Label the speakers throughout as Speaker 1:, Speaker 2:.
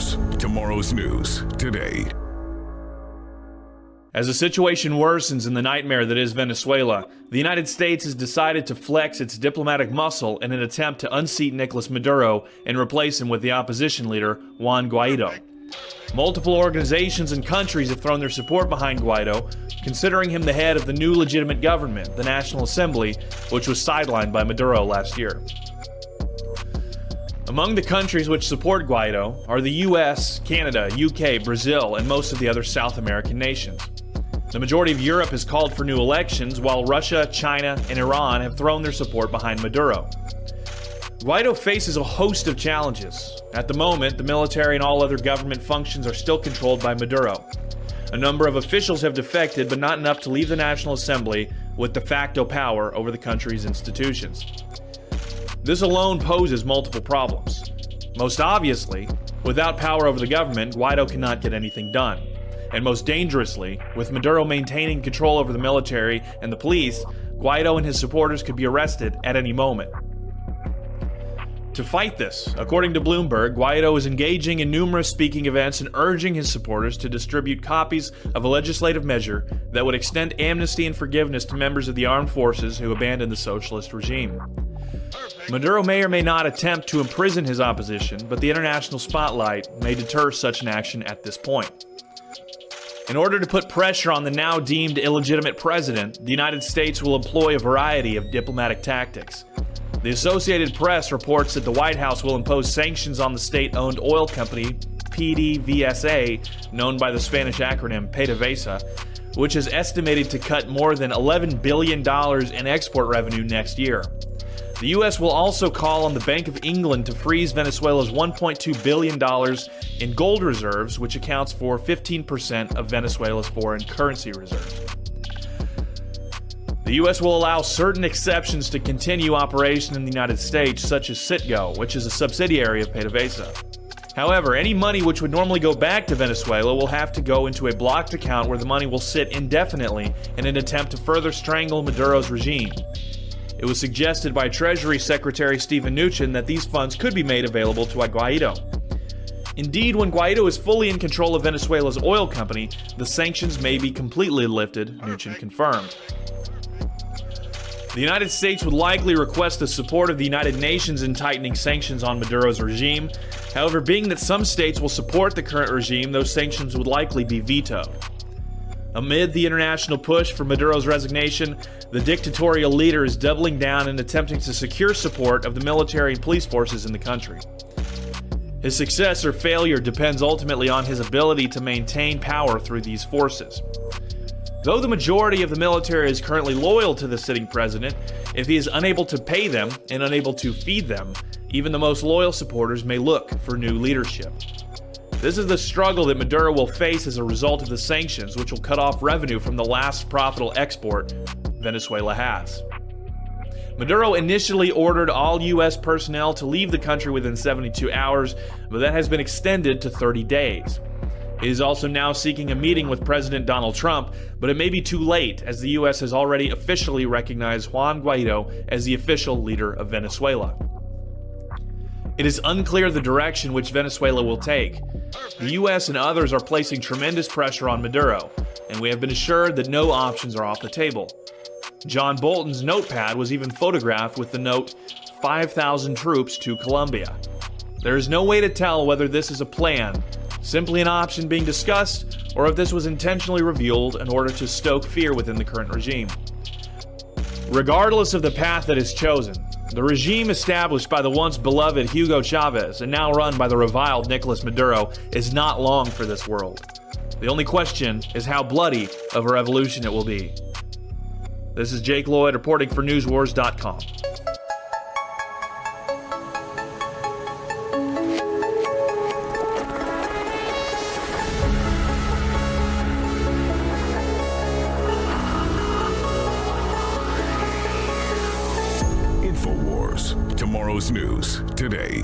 Speaker 1: InfoWars, tomorrow's news today.
Speaker 2: As the situation worsens in the nightmare that is Venezuela, the United States has decided to flex its diplomatic muscle in an attempt to unseat Nicolas Maduro and replace him with the opposition leader, Juan Guaido. Multiple organizations and countries have thrown their support behind Guaido, considering him the head of the new legitimate government, the National Assembly, which was sidelined by Maduro last year. Among the countries which support Guaido are the US, Canada, UK, Brazil, and most of the other South American nations. The majority of Europe has called for new elections, while Russia, China, and Iran have thrown their support behind Maduro. Guaido faces a host of challenges. At the moment, the military and all other government functions are still controlled by Maduro. A number of officials have defected, but not enough to leave the National Assembly with de facto power over the country's institutions. This alone poses multiple problems. Most obviously, without power over the government, Guaido cannot get anything done. And most dangerously, with Maduro maintaining control over the military and the police, Guaido and his supporters could be arrested at any moment. To fight this, according to Bloomberg, Guaido is engaging in numerous speaking events and urging his supporters to distribute copies of a legislative measure that would extend amnesty and forgiveness to members of the armed forces who abandoned the socialist regime. Maduro may or may not attempt to imprison his opposition, but the international spotlight may deter such an action at this point. In order to put pressure on the now deemed illegitimate president, the United States will employ a variety of diplomatic tactics. The Associated Press reports that the White House will impose sanctions on the state-owned oil company PDVSA, known by the Spanish acronym PDVSA, which is estimated to cut more than $11 billion in export revenue next year. The U.S. will also call on the Bank of England to freeze Venezuela's $1.2 billion in gold reserves, which accounts for 15% of Venezuela's foreign currency reserves. The U.S. will allow certain exceptions to continue operation in the United States, such as Citgo, which is a subsidiary of PDVSA. However, any money which would normally go back to Venezuela will have to go into a blocked account where the money will sit indefinitely in an attempt to further strangle Maduro's regime. It was suggested by Treasury Secretary Steven Mnuchin that these funds could be made available to Guaido. Indeed, when Guaido is fully in control of Venezuela's oil company, the sanctions may be completely lifted, Mnuchin confirmed. The United States would likely request the support of the United Nations in tightening sanctions on Maduro's regime. However, being that some states will support the current regime, those sanctions would likely be vetoed. Amid the international push for Maduro's resignation, the dictatorial leader is doubling down and attempting to secure support of the military and police forces in the country. His success or failure depends ultimately on his ability to maintain power through these forces. Though the majority of the military is currently loyal to the sitting president, if he is unable to pay them and unable to feed them, even the most loyal supporters may look for new leadership. This is the struggle that Maduro will face as a result of the sanctions, which will cut off revenue from the last profitable export Venezuela has. Maduro initially ordered all U.S. personnel to leave the country within 72 hours, but that has been extended to 30 days. He is also now seeking a meeting with President Donald Trump, but it may be too late as the U.S. has already officially recognized Juan Guaido as the official leader of Venezuela. It is unclear the direction which Venezuela will take. The U.S. and others are placing tremendous pressure on Maduro, and we have been assured that no options are off the table. John Bolton's notepad was even photographed with the note, 5,000 troops to Colombia. There is no way to tell whether this is a plan, simply an option being discussed, or if this was intentionally revealed in order to stoke fear within the current regime. Regardless of the path that is chosen, the regime established by the once beloved Hugo Chavez and now run by the reviled Nicolas Maduro is not long for this world. The only question is how bloody of a revolution it will be. This is Jake Lloyd reporting for NewsWars.com.
Speaker 1: InfoWars, tomorrow's news today.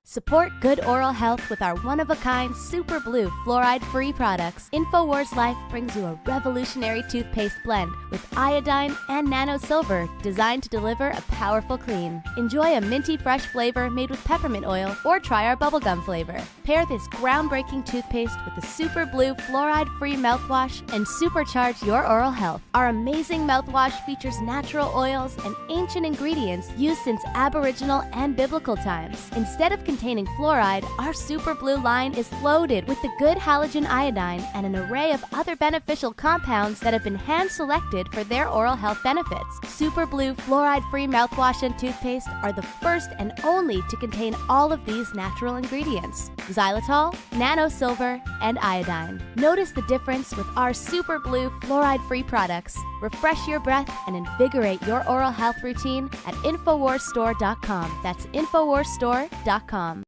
Speaker 3: Support good oral health with our one-of-a-kind Super Blue fluoride-free products. InfoWars Life brings you a revolutionary toothpaste blend with iodine and nano silver designed to deliver a powerful clean. Enjoy a minty fresh flavor made with peppermint oil or try our bubblegum flavor. Pair this groundbreaking toothpaste with the Super Blue fluoride-free mouthwash and supercharge your oral health. Our amazing mouthwash features natural oils and ancient ingredients used since Aboriginal and biblical times. Instead of containing fluoride, our Super Blue line is loaded with the good halogen iodine and an array of other beneficial compounds that have been hand-selected for their oral health benefits. Super Blue fluoride-free mouthwash and toothpaste are the first and only to contain all of these natural ingredients: xylitol, nano silver, and iodine. Notice the difference with our Super Blue fluoride-free products. Refresh your breath and invigorate your oral health routine at InfoWarsStore.com. That's InfoWarsStore.com.